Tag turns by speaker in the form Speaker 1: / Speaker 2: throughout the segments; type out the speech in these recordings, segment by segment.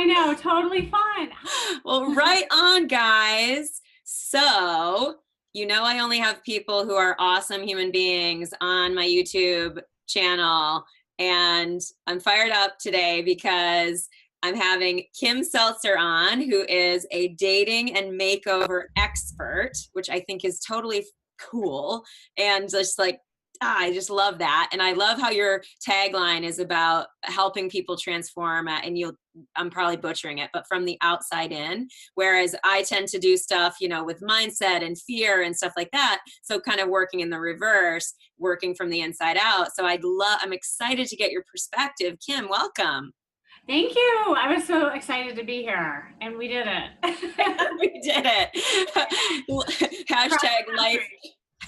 Speaker 1: I know, totally fun.
Speaker 2: Well, right on, guys. So, I only have people who are awesome human beings on my YouTube channel. And I'm fired up today because I'm having Kim Seltzer on, who is a dating and makeover expert, which I think is totally cool. And just like, I just love that. And I love how your tagline is about helping people transform, and I'm probably butchering it, but from the outside in, whereas I tend to do stuff, with mindset and fear and stuff like that. So kind of working in the reverse, working from the inside out. So I'm excited to get your perspective. Kim, welcome.
Speaker 1: Thank you. I was so excited to be here, and we did it.
Speaker 2: We did it.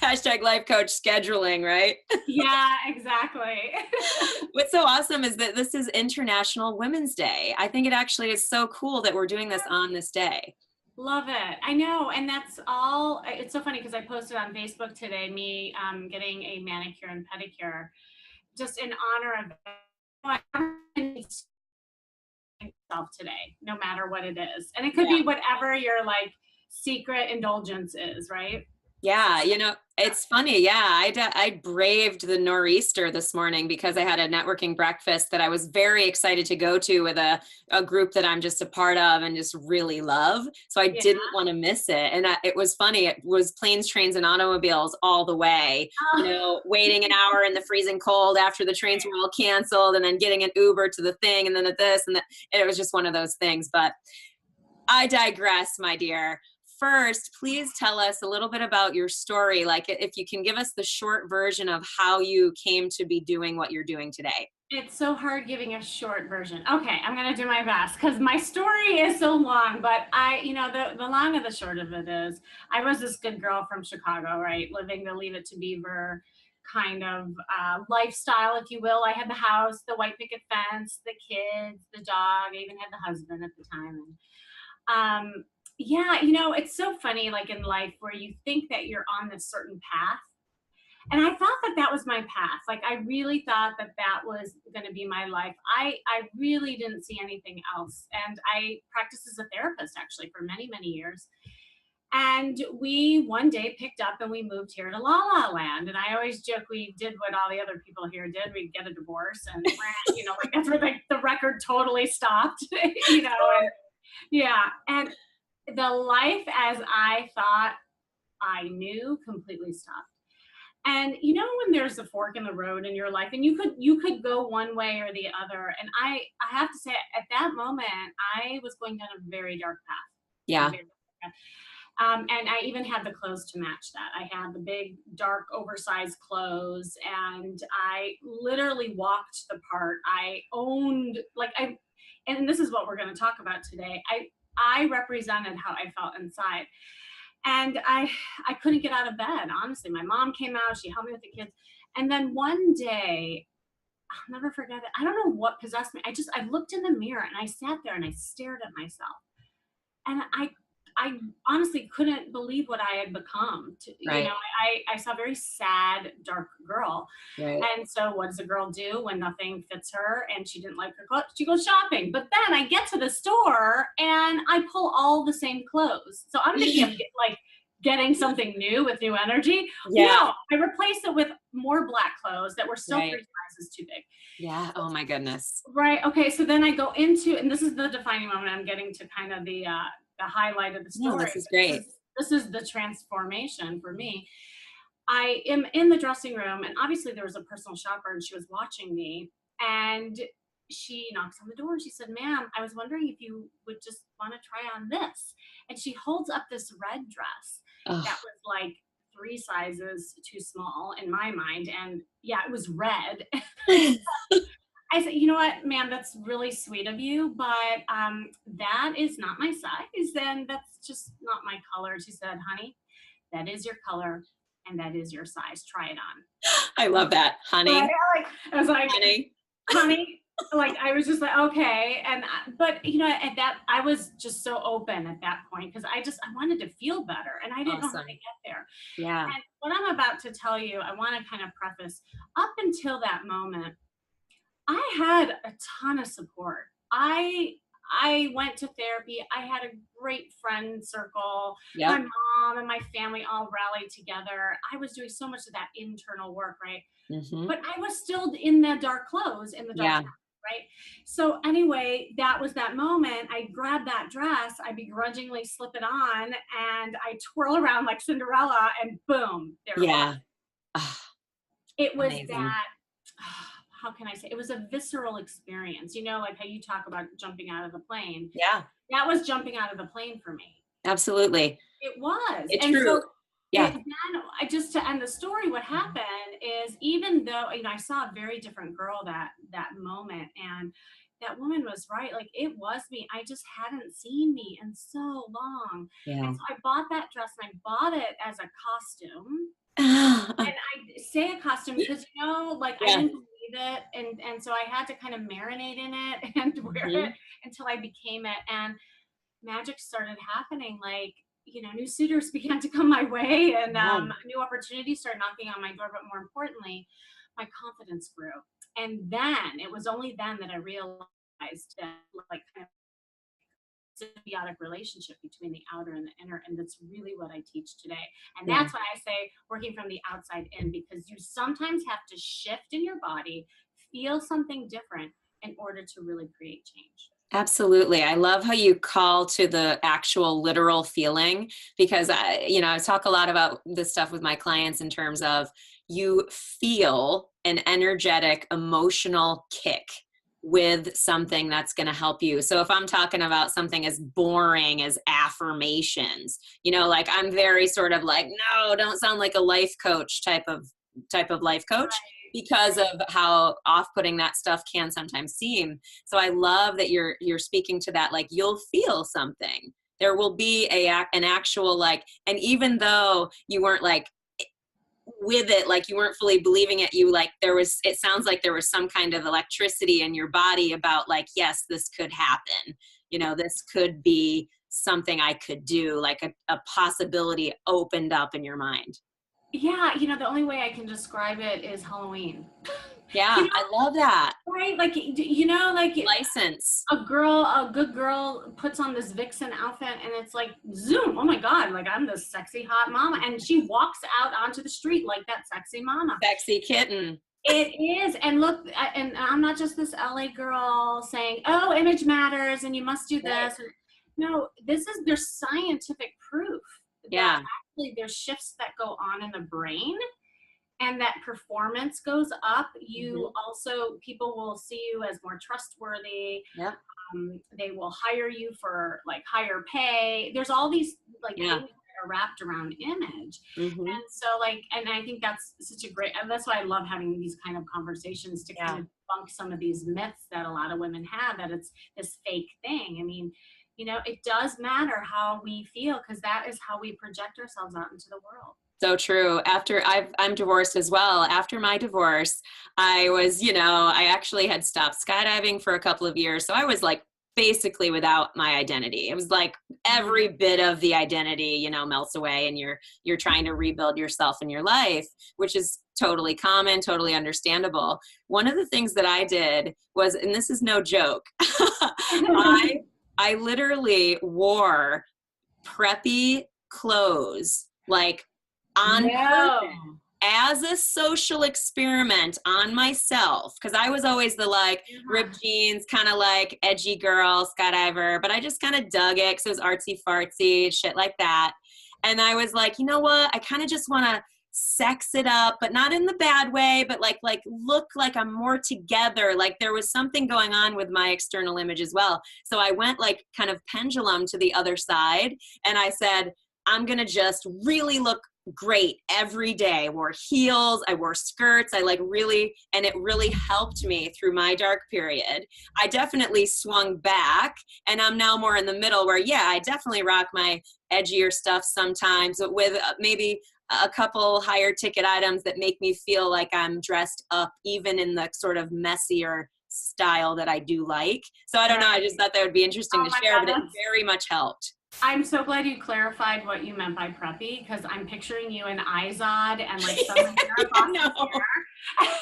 Speaker 2: Hashtag life coach scheduling, right?
Speaker 1: Yeah, exactly.
Speaker 2: What's so awesome is that this is International Women's Day. I think it actually is so cool that we're doing this on this day.
Speaker 1: Love it. I know. And that's all. It's so funny because I posted on Facebook today, me getting a manicure and pedicure just in honor of myself today, no matter what it is. And it could be whatever your like secret indulgence is, right?
Speaker 2: Yeah, it's funny. Yeah, I braved the nor'easter this morning because I had a networking breakfast that I was very excited to go to with a group that I'm just a part of and just really love. So I didn't want to miss it. And it was funny. It was planes, trains, and automobiles all the way, waiting an hour in the freezing cold after the trains were all canceled, and then getting an Uber to the thing, and then at this, and it was just one of those things. But I digress, my dear. First, please tell us a little bit about your story. Like, if you can give us the short version of how you came to be doing what you're doing today.
Speaker 1: It's so hard giving a short version. Okay, I'm going to do my best because my story is so long, but the long and the short of it is I was this good girl from Chicago, right? Living the Leave It to Beaver kind of lifestyle, if you will. I had the house, the white picket fence, the kids, the dog. I even had the husband at the time. And it's so funny, like in life where you think that you're on this certain path. And I thought that was my path. Like, I really thought that was going to be my life. I really didn't see anything else. And I practiced as a therapist actually for many, many years. And we one day picked up and we moved here to La La Land. And I always joke we did what all the other people here did. We'd get a divorce and like that's where the record totally stopped, And the life as I thought I knew completely stopped. And when there's a fork in the road in your life and you could go one way or the other. And I have to say at that moment, I was going down a very dark path.
Speaker 2: Yeah.
Speaker 1: And I even had the clothes to match that. I had the big, dark, oversized clothes, and I literally walked the part. I owned, and this is what we're going to talk about today. I represented how I felt inside. And I couldn't get out of bed, honestly. My mom came out, she helped me with the kids. And then one day, I'll never forget it. I don't know what possessed me. I looked in the mirror and I sat there and I stared at myself. And I honestly couldn't believe what I had become.
Speaker 2: Right.
Speaker 1: I saw a very sad, dark girl.
Speaker 2: Right.
Speaker 1: And so what does a girl do when nothing fits her and she didn't like her clothes? She goes shopping. But then I get to the store and I pull all the same clothes. So I'm thinking of getting something new with new energy.
Speaker 2: Yeah.
Speaker 1: No, I replaced it with more black clothes that were still 3 sizes too big.
Speaker 2: Yeah. Oh my goodness.
Speaker 1: Right. Okay. So then I go into, and this is the defining moment. I'm getting to kind of the highlight of the story.
Speaker 2: No, this is great.
Speaker 1: This is the transformation for me. I am in the dressing room, and obviously there was a personal shopper, and she was watching me, and she knocks on the door and she said, "Ma'am, I was wondering if you would just want to try on this." And she holds up this red dress that was like 3 sizes too small in my mind. And yeah, it was red. I said, "You know what, ma'am, that's really sweet of you, but that is not my size, and that's just not my color." She said, "Honey, that is your color, and that is your size. Try it on."
Speaker 2: I love that, honey.
Speaker 1: I was like, honey. Like, I was just like, okay. And, but at that, I was just so open at that point because I wanted to feel better and I didn't know how to get there.
Speaker 2: Yeah.
Speaker 1: And what I'm about to tell you, I want to kind of preface, up until that moment, I had a ton of support. I I went to therapy. I had a great friend circle. My
Speaker 2: Yep.
Speaker 1: mom and my family all rallied together. I was doing so much of that internal work, right?
Speaker 2: Hmm.
Speaker 1: But I was still in the dark clothes, in the dark
Speaker 2: Yeah.
Speaker 1: room, right? So anyway, that was that moment. I grabbed that dress, I begrudgingly slip it on, and I twirl around like Cinderella, and boom, there it was.
Speaker 2: Yeah. Ah,
Speaker 1: It was
Speaker 2: amazing.
Speaker 1: that, how can I say? It was a visceral experience. You know, like how you talk about jumping out of the plane.
Speaker 2: Yeah,
Speaker 1: That was jumping out of the plane for me.
Speaker 2: absolutely.
Speaker 1: It was.
Speaker 2: It's
Speaker 1: And
Speaker 2: true.
Speaker 1: so
Speaker 2: Yeah.
Speaker 1: then I just, to end the story, what
Speaker 2: Mhm.
Speaker 1: happened is, even though, you know, I saw a very different girl that moment, and that woman was right. Like, it was me. I just hadn't seen me in so long. And
Speaker 2: Yeah.
Speaker 1: so I bought that dress, and I bought it as a costume. And I say a costume because, you know, like, I
Speaker 2: Yeah.
Speaker 1: didn't believe it. And so I had to kind of marinate in it and wear it
Speaker 2: Hmm.
Speaker 1: until I became it. And magic started happening. Like, you know, new suitors began to come my way, and
Speaker 2: Yeah.
Speaker 1: new opportunities started knocking on my door. But more importantly, my confidence grew. And then it was only then that I realized that, like, kind of symbiotic relationship between the outer and the inner. And that's really what I teach today. And
Speaker 2: Yeah.
Speaker 1: that's why I say working from the outside in, because you sometimes have to shift in your body, feel something different in order to really create change.
Speaker 2: Absolutely. I love how you call to the actual literal feeling because I talk a lot about this stuff with my clients in terms of you feel an energetic, emotional kick with something that's going to help you. So if I'm talking about something as boring as affirmations, like I'm very sort of like, no, don't sound like a life coach type of life coach because of how off-putting that stuff can sometimes seem. So I love that you're speaking to that. Like, you'll feel something. There will be an actual, like, and even though you weren't like with it, like you weren't fully believing it, it sounds like there was some kind of electricity in your body about, like, yes, this could happen. This could be something I could do, like a possibility opened up in your mind.
Speaker 1: Yeah, you know, the only way I can describe it is Halloween. You
Speaker 2: Yeah,
Speaker 1: know,
Speaker 2: I love that.
Speaker 1: right? Like, you know, like
Speaker 2: License.
Speaker 1: a good girl puts on this vixen outfit, and it's like, zoom, oh my God, like, I'm this sexy hot mama. And she walks out onto the street like that sexy mama.
Speaker 2: Sexy kitten.
Speaker 1: It is. And look, and I'm not just this LA girl saying, oh, image matters and you must do
Speaker 2: Right.
Speaker 1: this. No, there's scientific proof that
Speaker 2: Yeah.
Speaker 1: actually there's shifts that go on in the brain, and that performance goes up.
Speaker 2: Hmm.
Speaker 1: You also, people will see you as more trustworthy.
Speaker 2: Yep.
Speaker 1: They will hire you for, like, higher pay. There's all these, like,
Speaker 2: Yeah.
Speaker 1: things that are wrapped around image.
Speaker 2: Hmm.
Speaker 1: And so, like, and I think that's such a great, and that's why I love having these kind of conversations to kind
Speaker 2: Yeah.
Speaker 1: of debunk some of these myths that a lot of women have, that it's this fake thing. I mean, you know, it does matter how we feel, because that is how we project ourselves out into the world.
Speaker 2: So true. I'm divorced as well. After my divorce, I actually had stopped skydiving for a couple of years. So I was like basically without my identity. It was like every bit of the identity, melts away, and you're trying to rebuild yourself in your life, which is totally common, totally understandable. One of the things that I did was, and this is no joke, I literally wore preppy clothes, like, on
Speaker 1: No.
Speaker 2: purpose, as a social experiment on myself, because I was always the, like, ripped jeans, kind of like edgy girl skydiver, but I just kind of dug it because it was artsy fartsy, shit like that. And I was like, you know what? I kind of just want to sex it up, but not in the bad way, but like look like I'm more together. Like there was something going on with my external image as well. So I went, like, kind of pendulum to the other side, and I said, I'm going to just really look great every day. I wore heels, I wore skirts, and it really helped me through my dark period. I definitely swung back, and I'm now more in the middle where, yeah, I definitely rock my edgier stuff sometimes, but with maybe a couple higher ticket items that make me feel like I'm dressed up, even in the sort of messier style that I do like. So I don't know, I just thought that would be interesting
Speaker 1: Oh
Speaker 2: to
Speaker 1: my
Speaker 2: share,
Speaker 1: God,
Speaker 2: but it very much helped.
Speaker 1: I'm so glad you clarified what you meant by preppy, because I'm picturing you in Izod and, like, some hair
Speaker 2: I
Speaker 1: across
Speaker 2: know.
Speaker 1: the hair.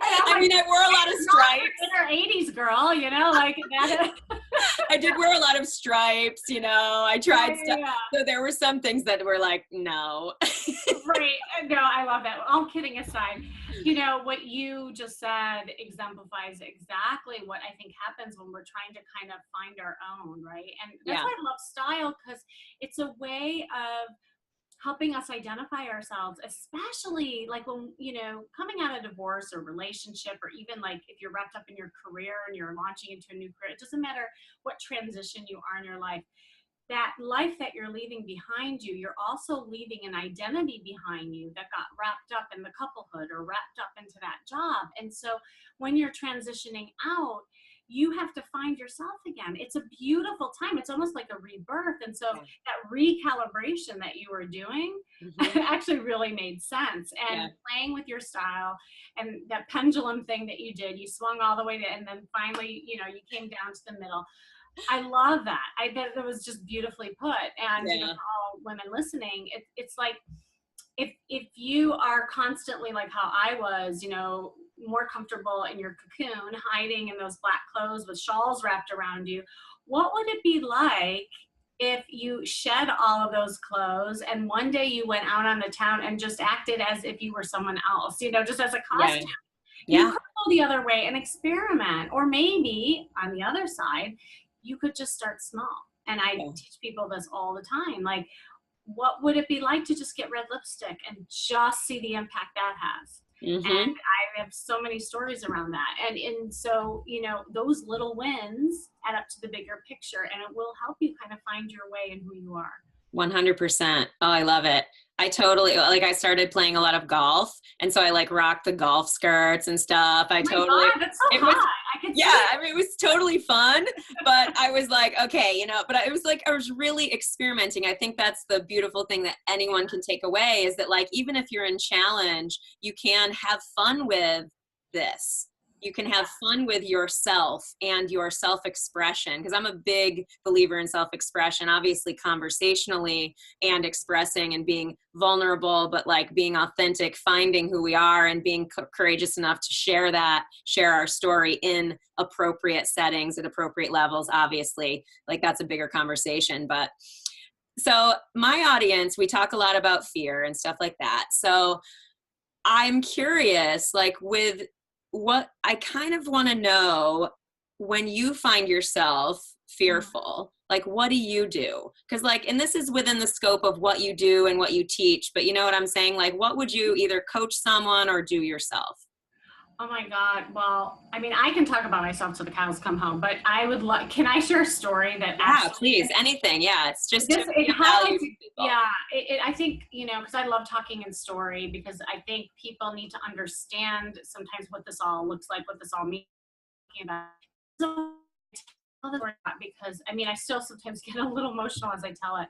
Speaker 1: And I'm
Speaker 2: I mean, I wore a lot of stripes.
Speaker 1: Inner 80s girl, you know, like that.
Speaker 2: I did wear a lot of stripes, you know, I tried stuff.
Speaker 1: Yeah.
Speaker 2: So there were some things that were like, no.
Speaker 1: Right. No, I love that. All kidding aside, you know, what you just said exemplifies exactly what I think happens when we're trying to kind of find our own, right? And that's why I love style, because it's a way of helping us identify ourselves, especially like when, you know, coming out of divorce or relationship, or even like if you're wrapped up in your career and you're launching into a new career, it doesn't matter what transition you are in your life. That life that you're leaving behind you, you're also leaving an identity behind you that got wrapped up in the couplehood or wrapped up into that job. And so when you're transitioning out, you have to find yourself again. It's a beautiful time. It's almost like a rebirth. And so that recalibration that you were doing actually really made sense. And playing with your style and that pendulum thing that you did, you swung all the way to, and then finally, you know, you came down to the middle. I love that. I bet it was just beautifully put. And you know, for all women listening, it's like if you are constantly like how I was, you know, more comfortable in your cocoon, hiding in those black clothes with shawls wrapped around you, what would it be like if you shed all of those clothes and one day you went out on the town and just acted as if you were someone else, you know, just as a costume? You could go the other way and experiment. Or maybe on the other side, you could just start small. And I teach people this all the time. Like, what would it be like to just get red lipstick and just see the impact that has? And I have so many stories around that. And so, you know, those little wins add up to the bigger picture, and it will help you kind of find your way in who you are.
Speaker 2: 100%. Oh, I love it. I totally, like, I started playing a lot of golf, and so I like rocked the golf skirts and stuff. I totally,
Speaker 1: God, that's so hot. I could see it.
Speaker 2: I mean, it was totally fun, but I was like, okay, you know, but it was like, I was really experimenting. I think that's the beautiful thing that anyone can take away, is that like, even if you're in challenge, you can have fun with this. You can have fun with yourself and your self-expression, because I'm a big believer in self-expression, obviously conversationally and expressing and being vulnerable, but like being authentic, finding who we are and being courageous enough to share our story in appropriate settings at appropriate levels. Obviously, like that's a bigger conversation. But so my audience, we talk a lot about fear and stuff like that. So I'm curious, like with what I kind of want to know, when you find yourself fearful, like what do you do? Because like, and this is within the scope of what you do and what you teach, but you know what I'm saying? Like, what would you either coach someone or do yourself?
Speaker 1: Oh my God. Well, I mean, I can talk about myself till the cows come home, but I would love, can I share a story that
Speaker 2: please, anything. Yeah. It's just,
Speaker 1: I think, you know, cause I love talking in story, because I think people need to understand sometimes what this all looks like, what this all means about. So, because I mean, I still sometimes get a little emotional as I tell it.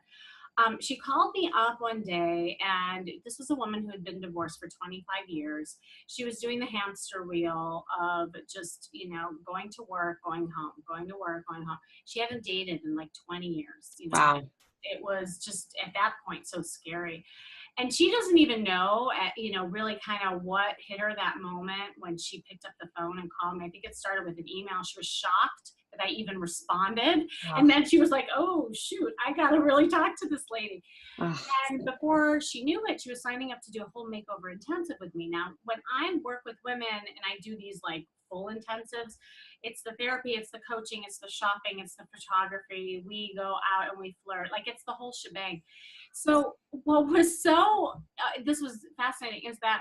Speaker 1: She called me up one day, and this was a woman who had been divorced for 25 years. She was doing the hamster wheel of just, you know, going to work, going home, going to work, going home. She hadn't dated in like 20 years. You know?
Speaker 2: Wow.
Speaker 1: It was just at that point so scary. And she doesn't even know, you know, really kind of what hit her that moment when she picked up the phone and called me. I think it started with an email. She was shocked that I even responded. Wow. And then she was like, oh, shoot, I got to really talk to this lady. And before she knew it, she was signing up to do a whole makeover intensive with me. Now, when I work with women and I do these like full intensives, it's the therapy, it's the coaching, it's the shopping, it's the photography. We go out and we flirt. Like, it's the whole shebang. So what was so, this was fascinating, is that,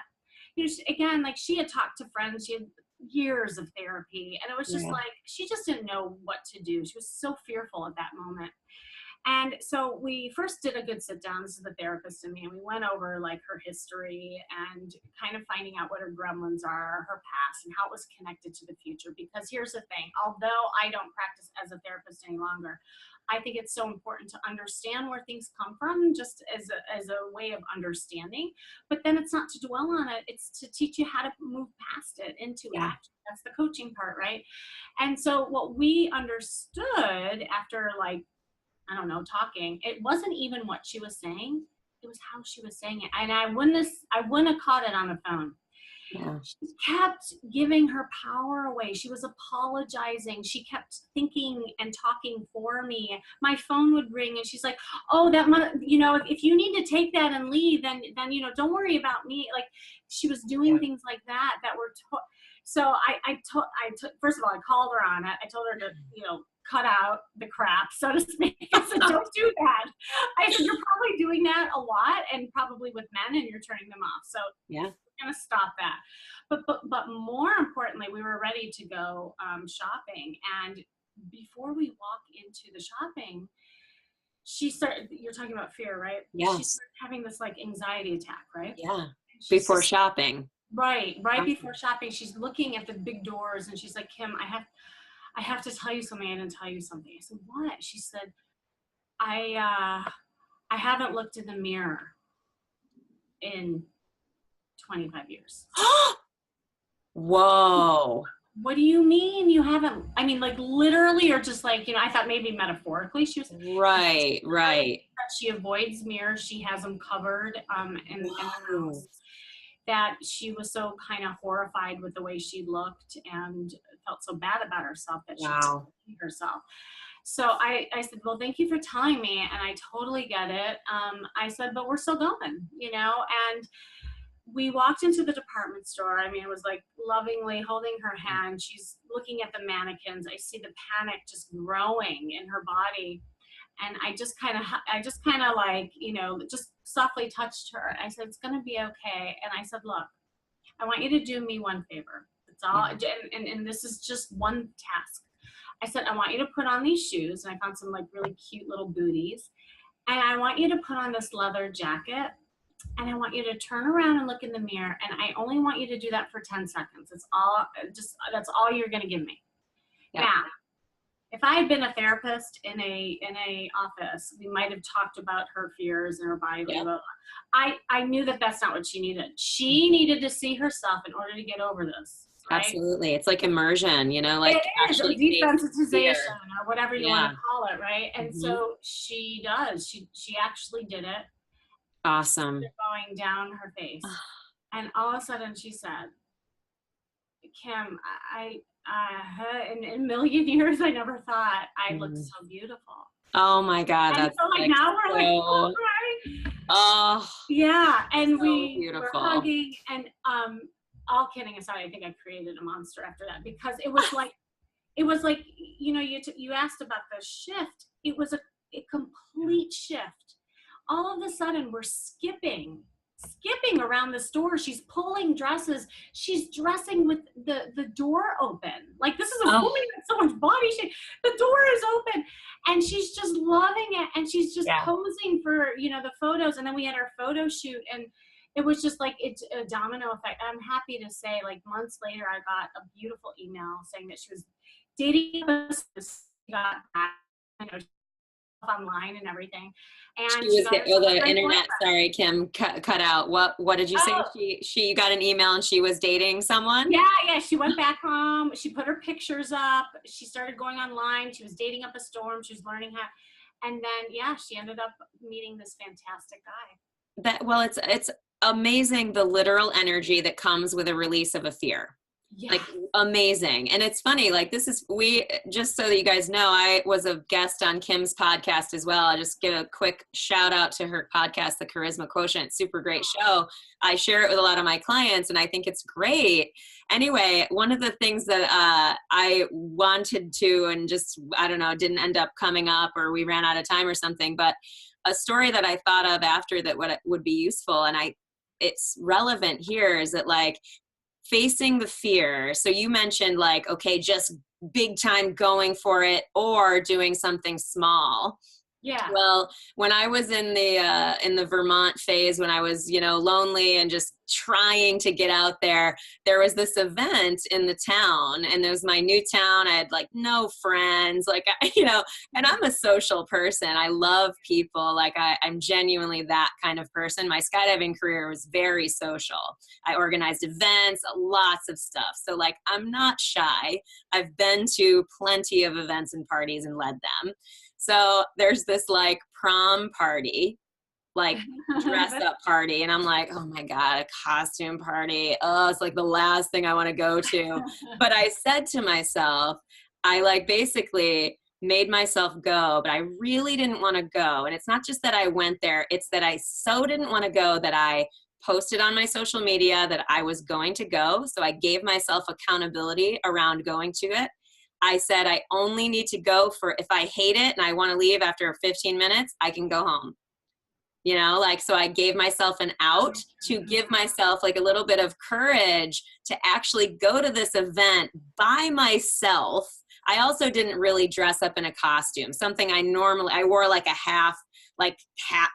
Speaker 1: you know, again, like she had talked to friends, she had years of therapy, and it was just like, she just didn't know what to do. She was so fearful at that moment. And so we first did a good sit down. This is the therapist and me, and we went over like her history and kind of finding out what her gremlins are, her past, and how it was connected to the future. Because here's the thing, although I don't practice as a therapist any longer, I think it's so important to understand where things come from, just as a way of understanding. But then it's not to dwell on it. It's to teach you how to move past it into action. That's the coaching part, right? And so what we understood after like, I don't know, talking, it wasn't even what she was saying. It was how she was saying it. And I wouldn't have caught it on the phone.
Speaker 2: Yeah.
Speaker 1: She kept giving her power away. She was apologizing. She kept thinking and talking for me. My phone would ring and she's like, oh, if you need to take that and leave, then, don't worry about me. Like, she was doing things like that were, so I took, first of all, I called her on it. I told her to, cut out the crap, so to speak. I said, don't do that. I said, you're probably doing that a lot and probably with men and you're turning them off. So
Speaker 2: Yeah.
Speaker 1: We're going to stop that. But more importantly, we were ready to go shopping. And before we walk into the shopping, she started, you're talking about fear, right?
Speaker 2: Yes.
Speaker 1: She started having this like anxiety attack, right?
Speaker 2: Yeah. Before shopping.
Speaker 1: Right before shopping, she's looking at the big doors and she's like, Kim, I have to tell you something. I didn't tell you something. I said, what? She said, I haven't looked in the mirror in 25 years.
Speaker 2: Whoa.
Speaker 1: What do you mean you haven't? I mean, like literally, or just like, I thought maybe metaphorically. She was
Speaker 2: right.
Speaker 1: She avoids mirrors. She has them covered in the house. That she was so kind of horrified with the way she looked and felt so bad about herself that she didn't see herself. So I said, well, thank you for telling me. And I totally get it. I said, but we're still going, and we walked into the department store. I mean, it was like lovingly holding her hand. She's looking at the mannequins. I see the panic just growing in her body. And I just kind of like, just softly touched her. I said, it's going to be okay. And I said, look, I want you to do me one favor. It's all, and this is just one task. I said, I want you to put on these shoes. And I found some like really cute little booties. And I want you to put on this leather jacket. And I want you to turn around and look in the mirror. And I only want you to do that for 10 seconds. That's all you're going to give me. Yeah. Now, if I had been a therapist in a office, we might have talked about her fears and her body. Blah, blah, blah. I knew that that's not what she needed. She needed to see herself in order to get over this. Right?
Speaker 2: Absolutely. It's like immersion, like
Speaker 1: it is, or desensitization or whatever you want to call it. Right. And so she does, she actually did it.
Speaker 2: Awesome.
Speaker 1: Going down her face. And all of a sudden she said, Kim, in a million years, I never thought I looked so beautiful.
Speaker 2: Oh my God.
Speaker 1: And
Speaker 2: that's
Speaker 1: so like now we're like, oh, right?
Speaker 2: Oh.
Speaker 1: Yeah. And
Speaker 2: so
Speaker 1: we were hugging and all kidding aside, I think I created a monster after that because it was like, you asked about the shift. It was a complete shift. All of a sudden we're skipping around the store. She's pulling dresses. She's dressing with the door open. Like this is a woman with so much body shape. The door is open and she's just loving it. And she's just posing for, the photos. And then we had our photo shoot and it was just like, it's a domino effect. I'm happy to say like months later, I got a beautiful email saying that she was dating us. Got back, online and everything. And
Speaker 2: she was the internet. Sorry, Kim, cut out. What did you say? She got an email and she was dating someone?
Speaker 1: Yeah. She went back home. She put her pictures up. She started going online. She was dating up a storm. She was learning how. And then, she ended up meeting this fantastic guy.
Speaker 2: It's amazing the literal energy that comes with a release of a fear. Yeah. Like amazing. And it's funny, like just so that you guys know, I was a guest on Kim's podcast as well. I'll just give a quick shout out to her podcast, The Charisma Quotient. Super great show. I share it with a lot of my clients and I think it's great. Anyway, one of the things that I wanted to and just, I don't know, didn't end up coming up or we ran out of time or something, but a story that I thought of after that would be useful and it's relevant here is that like facing the fear. So you mentioned like, okay, just big time going for it or doing something small.
Speaker 1: Yeah.
Speaker 2: Well, when I was in the Vermont phase, when I was, lonely and just trying to get out there was this event in the town and it was my new town. I had like no friends, like, and I'm a social person. I love people. Like I'm genuinely that kind of person. My skydiving career was very social. I organized events, lots of stuff. So like, I'm not shy. I've been to plenty of events and parties and led them. So there's this like prom party, like dress up party. And I'm like, oh my God, a costume party. Oh, it's like the last thing I want to go to. But I said to myself, I like basically made myself go, but I really didn't want to go. And it's not just that I went there, it's that I so didn't want to go that I posted on my social media that I was going to go. So I gave myself accountability around going to it. I said, I only need to go for if I hate it and I want to leave after 15 minutes, I can go home. You know, like, so I gave myself an out to give myself like a little bit of courage to actually go to this event by myself. I also didn't really dress up in a costume, something I wore like a hat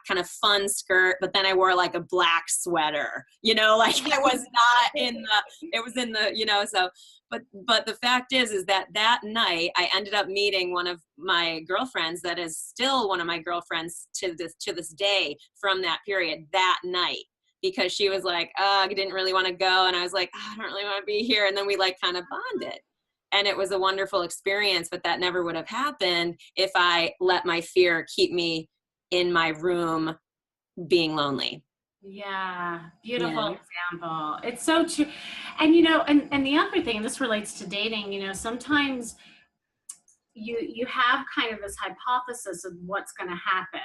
Speaker 2: kind of fun skirt, but then I wore like a black sweater, you know, like I was not it was in the, you know, so, but the fact is that night I ended up meeting one of my girlfriends that is still one of my girlfriends to this day from that period that night, because she was like, oh, I didn't really want to go. And I was like, oh, I don't really want to be here. And then we like kind of bonded. And it was a wonderful experience, but that never would have happened if I let my fear keep me in my room being lonely.
Speaker 1: Yeah, beautiful
Speaker 2: Yeah.
Speaker 1: example. It's so true. And you know, and the other thing, and this relates to dating, you know, sometimes you have kind of this hypothesis of what's going to happen,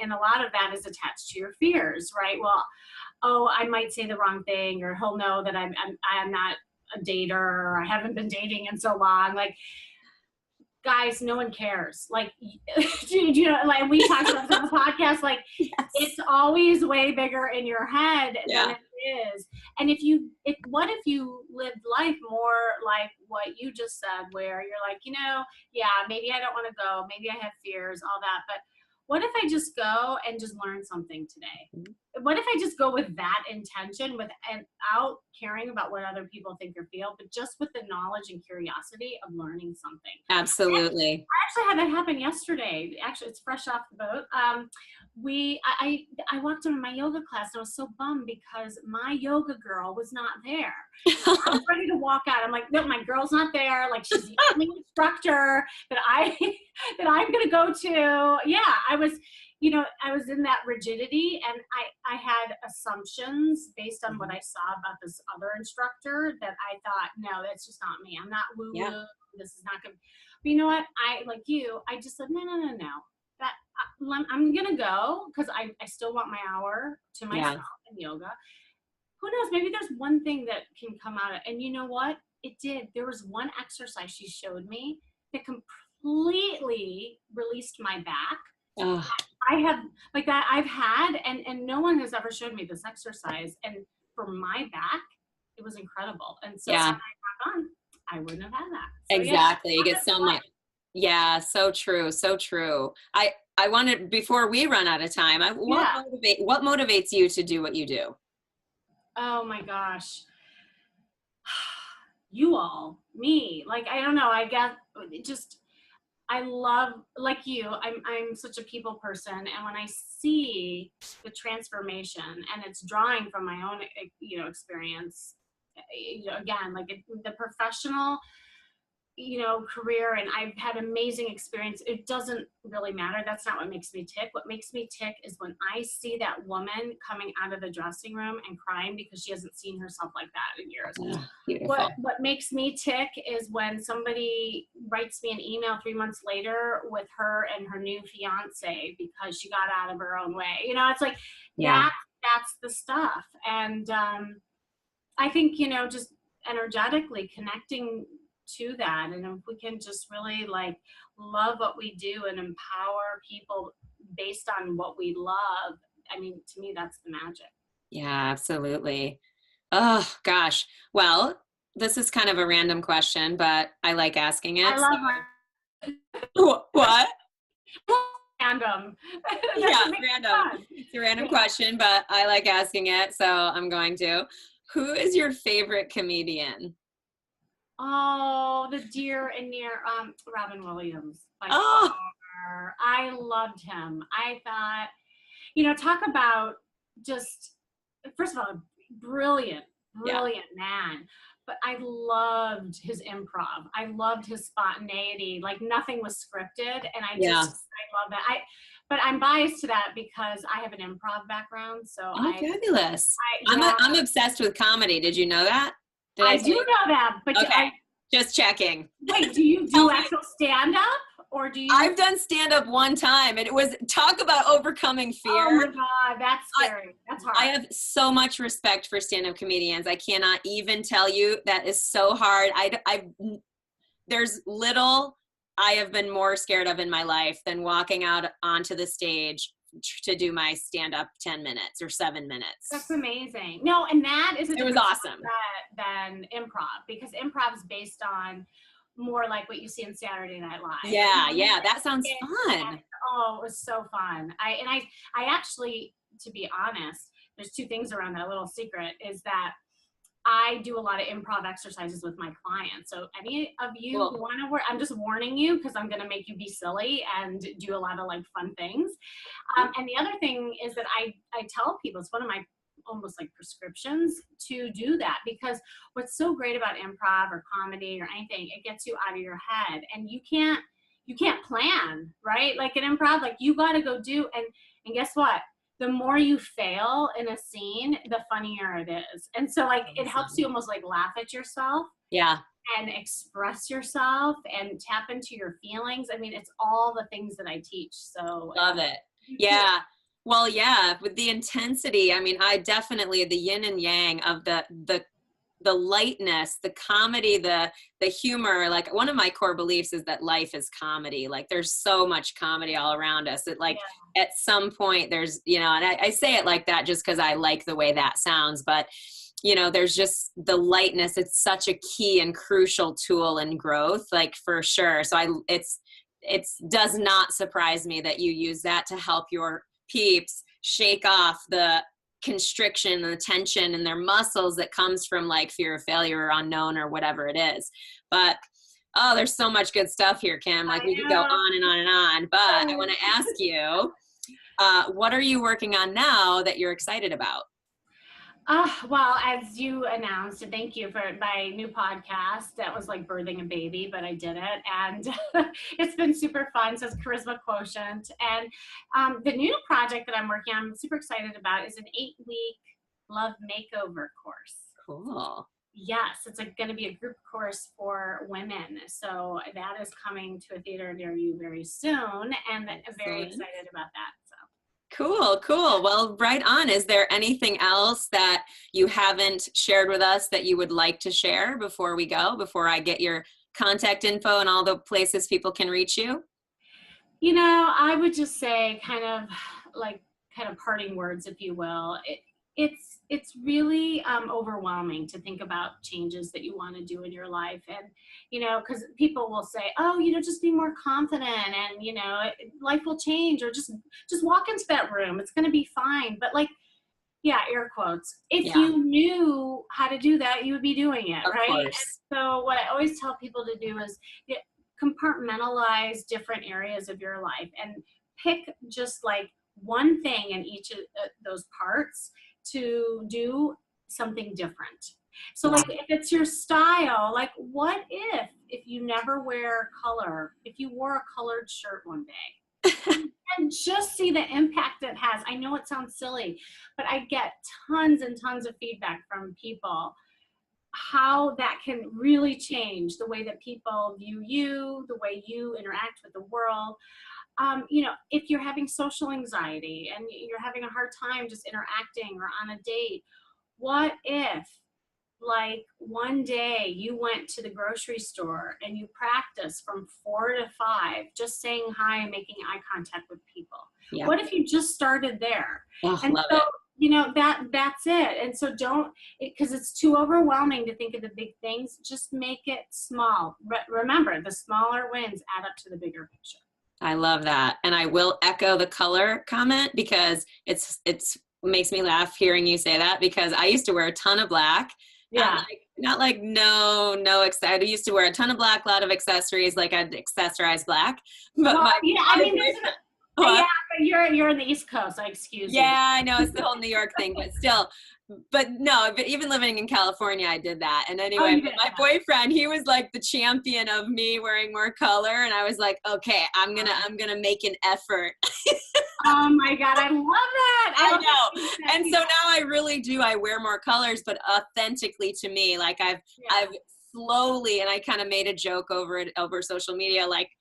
Speaker 1: and a lot of that is attached to your fears, right? Well, oh, I might say the wrong thing, or he'll know that I'm not a dater, or I haven't been dating in so long. Like, guys, no one cares. Like, you know, like we talked about on the podcast, like
Speaker 2: Yes.
Speaker 1: it's always way bigger in your head than it is. And what if you lived life more like what you just said, where you're like, you know, yeah, maybe I don't want to go, maybe I have fears, all that, but what if I just go and just learn something today? What if I just go with that intention, without caring about what other people think or feel, but just with the knowledge and curiosity of learning something?
Speaker 2: Absolutely.
Speaker 1: I actually had that happen yesterday. Actually, it's fresh off the boat. I walked into my yoga class and I was so bummed because my yoga girl was not there. I was ready to walk out. I'm like, no, my girl's not there. Like, she's the only instructor that I'm gonna go to. Yeah, I was in that rigidity, and I had assumptions based on what I saw about this other instructor that I thought, no, that's just not me. I'm not woo woo.
Speaker 2: Yeah.
Speaker 1: This is not good. But you know what? I just said, no. That I'm gonna go because I still want my hour to myself in yoga. Who knows? Maybe there's one thing that can come out of. And you know what? It did. There was one exercise she showed me that completely released my back.
Speaker 2: Oh.
Speaker 1: I have like that I've had, and no one has ever showed me this exercise. And for my back, it was incredible. And so had I not gone, I wouldn't have had that. So,
Speaker 2: exactly. You get so much. Yeah, so true. So true. I wanted, before we run out of time, what motivates you to do what you do?
Speaker 1: Oh my gosh. You all, me, like, I don't know. I guess I love, like you, I'm such a people person. And when I see the transformation, and it's drawing from my own, experience, again, like the professional, career, and I've had amazing experience. It doesn't really matter. That's not what makes me tick. What makes me tick is when I see that woman coming out of the dressing room and crying because she hasn't seen herself like that in years.
Speaker 2: Beautiful.
Speaker 1: What makes me tick is when somebody writes me an email 3 months later with her and her new fiance because she got out of her own way. It's like that's the stuff. And I think, just energetically connecting to that, and if we can just really like love what we do and empower people based on what we love, I mean, to me, that's the magic. Yeah,
Speaker 2: absolutely. Oh gosh. Well, this is kind of a random question, but I like asking it.
Speaker 1: I
Speaker 2: love what?
Speaker 1: Random.
Speaker 2: Random. It's a random question, but I like asking it, so I'm going to. Who is your favorite comedian?
Speaker 1: Oh, the dear and near Robin Williams. I loved him. I thought, talk about just, first of all, brilliant man. But I loved his improv. I loved his spontaneity. Like, nothing was scripted, and I love that. but I'm biased to that because I have an improv background. So
Speaker 2: fabulous.
Speaker 1: yeah,
Speaker 2: I'm obsessed with comedy. Did you know that? Did
Speaker 1: I do know that, but
Speaker 2: okay. Just checking.
Speaker 1: Wait, do you do actual stand-up? Or do you?
Speaker 2: I've done stand-up one time, and it was, talk about overcoming fear.
Speaker 1: Oh my God, that's scary. That's hard.
Speaker 2: I have so much respect for stand-up comedians. I cannot even tell you, that is so hard. There's little I have been more scared of in my life than walking out onto the stage to do my stand-up 10 minutes or 7 minutes.
Speaker 1: That's amazing. No, and that is
Speaker 2: it was awesome
Speaker 1: than improv, because improv is based on more like what you see in Saturday Night Live.
Speaker 2: Yeah, yeah, that sounds fun.
Speaker 1: Oh, it was so fun. I actually, to be honest, there's two things around that. Little secret is that I do a lot of improv exercises with my clients. So any of you who want to work, I'm just warning you, because I'm going to make you be silly and do a lot of like fun things. And the other thing is that I tell people, it's one of my almost like prescriptions to do that, because what's so great about improv or comedy or anything, it gets you out of your head, and you can't plan, right? Like an improv, like you got to go do, and guess what? The more you fail in a scene, the funnier it is. And so like it helps you almost like laugh at yourself.
Speaker 2: Yeah.
Speaker 1: And express yourself and tap into your feelings. I mean, it's all the things that I teach. So
Speaker 2: love it. Yeah. Well, yeah, with the intensity, I mean, I definitely, the yin and yang of the lightness, the comedy, the humor, like one of my core beliefs is that life is comedy. Like there's so much comedy all around us that like at some point there's, you know, and I say it like that just because I like the way that sounds, but you know, there's just the lightness. It's such a key and crucial tool in growth, like for sure. So it does not surprise me that you use that to help your peeps shake off the constriction and the tension in their muscles that comes from like fear of failure or unknown or whatever it is. But there's so much good stuff here, Kim. Like we could go on and on and on, but I want to ask you, what are you working on now that you're excited about?
Speaker 1: Well, as you announced, and thank you for my new podcast, that was like birthing a baby, but I did it. And it's been super fun. So it's Charisma Quotient. And the new project that I'm working on, I'm super excited about, is an 8-week love makeover course.
Speaker 2: Cool.
Speaker 1: Yes, it's going to be a group course for women. So that is coming to a theater near you very soon. And I'm very excited about that. So.
Speaker 2: Cool. Well, right on. Is there anything else that you haven't shared with us that you would like to share before we go, before I get your contact info and all the places people can reach you?
Speaker 1: You know, I would just say kind of parting words, if you will. It's really overwhelming to think about changes that you want to do in your life. And, you know, because people will say, oh, you know, just be more confident and, you know, life will change, or just walk into that room. It's going to be fine. But like, yeah, air quotes. If you knew how to do that, you would be doing it, right? And so what I always tell people to do is compartmentalize different areas of your life and pick just like one thing in each of those parts to do something different. So like if it's your style, like what if you never wear color, if you wore a colored shirt one day and just see the impact it has. I know it sounds silly, but I get tons and tons of feedback from people how that can really change the way that people view you, the way you interact with the world. You know, if you're having social anxiety and you're having a hard time just interacting or on a date, what if like one day you went to the grocery store and you practiced from 4 to 5, just saying hi and making eye contact with people? Yeah. What if you just started there? Oh, and love it. You know, that's it. And so because it's too overwhelming to think of the big things, just make it small. Remember, the smaller wins add up to the bigger picture.
Speaker 2: I love that. And I will echo the color comment because it's makes me laugh hearing you say that, because I used to wear a ton of black. Yeah. Not like no, I used to wear a ton of black, a lot of accessories, like I'd accessorize black. But
Speaker 1: but you're in the East Coast, so excuse me.
Speaker 2: Yeah, I know it's the whole New York thing, but still, but no, but even living in California, I did that. And anyway,
Speaker 1: you did,
Speaker 2: my boyfriend, he was like the champion of me wearing more color. And I was like, okay, I'm gonna make an effort.
Speaker 1: Oh my God, I love that.
Speaker 2: I know. And so now I really do. I wear more colors, but authentically to me. Like I've slowly, and I kind of made a joke over social media, like,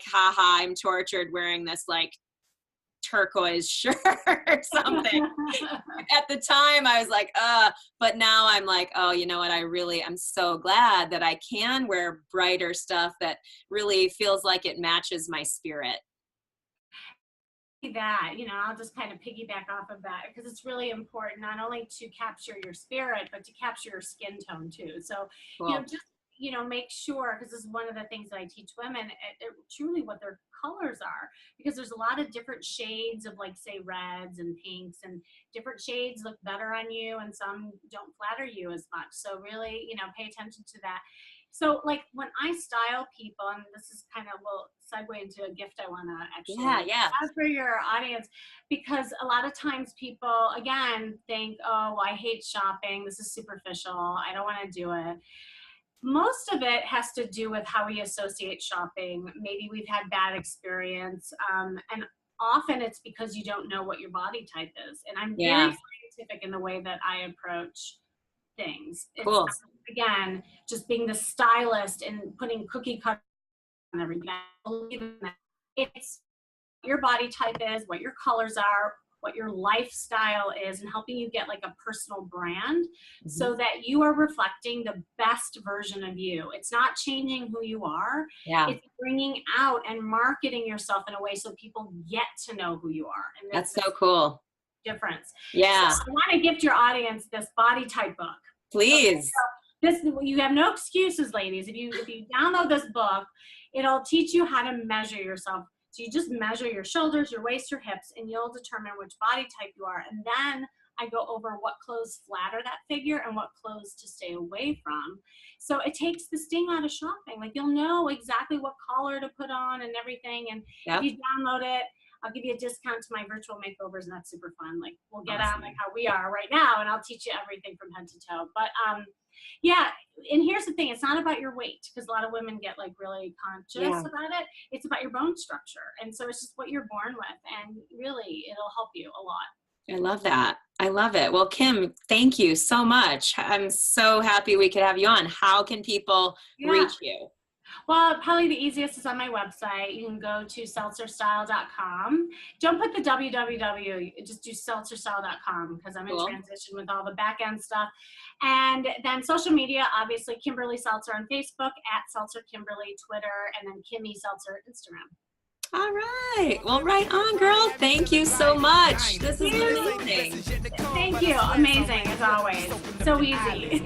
Speaker 2: haha, I'm tortured wearing this like turquoise shirt or something. At the time I was like, but now I'm like, oh, you know what? I'm so glad that I can wear brighter stuff that really feels like it matches my spirit.
Speaker 1: That, I'll just kind of piggyback off of that because it's really important not only to capture your spirit, but to capture your skin tone too. So,
Speaker 2: Cool.
Speaker 1: Just, make sure, because this is one of the things that I teach women, truly what their colors are, because there's a lot of different shades of, like, say, reds and pinks, and different shades look better on you and some don't flatter you as much. So really, pay attention to that. So, like, when I style people, and this is kind of, will segue into a gift I want to actually have for your audience, because a lot of times people, again, think, oh, I hate shopping. This is superficial. I don't want to do it. Most of it has to do with how we associate shopping. Maybe we've had bad experience. And often it's because you don't know what your body type is. And I'm very scientific in the way that I approach things.
Speaker 2: Cool.
Speaker 1: It's, again, just being the stylist and putting cookie cutter on everything. I believe in that. It's what your body type is, what your colors are, what your lifestyle is, and helping you get like a personal brand so that you are reflecting the best version of you. It's not changing who you are. It's bringing out and marketing yourself in a way so people get to know who you are. And
Speaker 2: that's so cool.
Speaker 1: Difference.
Speaker 2: Yeah.
Speaker 1: So I want to gift your audience this body type book.
Speaker 2: Please.
Speaker 1: Okay, so you have no excuses, ladies. If you download this book, it'll teach you how to measure yourself. So you just measure your shoulders, your waist, your hips, and you'll determine which body type you are. And then I go over what clothes flatter that figure and what clothes to stay away from. So it takes the sting out of shopping. Like, you'll know exactly what collar to put on and everything. And if you download it, I'll give you a discount to my virtual makeovers, and that's super fun. Like, we'll get on like how we are right now, and I'll teach you everything from head to toe. But yeah, and here's the thing, it's not about your weight, because a lot of women get like really conscious about it. It's about your bone structure. And so it's just what you're born with, and really it'll help you a lot.
Speaker 2: I love that. I love it. Well, Kim, thank you so much. I'm so happy we could have you on. How can people reach you?
Speaker 1: Well, probably the easiest is on my website. You can go to seltzerstyle.com. Don't put the www, just do seltzerstyle.com, because I'm in transition with all the back end stuff. And then social media, obviously, Kimberly Seltzer on Facebook, @SeltzerKimberly, Twitter, and then Kimmy Seltzer, Instagram.
Speaker 2: All right. Well, right on, girl. Thank you so much. This is amazing.
Speaker 1: Thank you. Amazing, as always. So easy.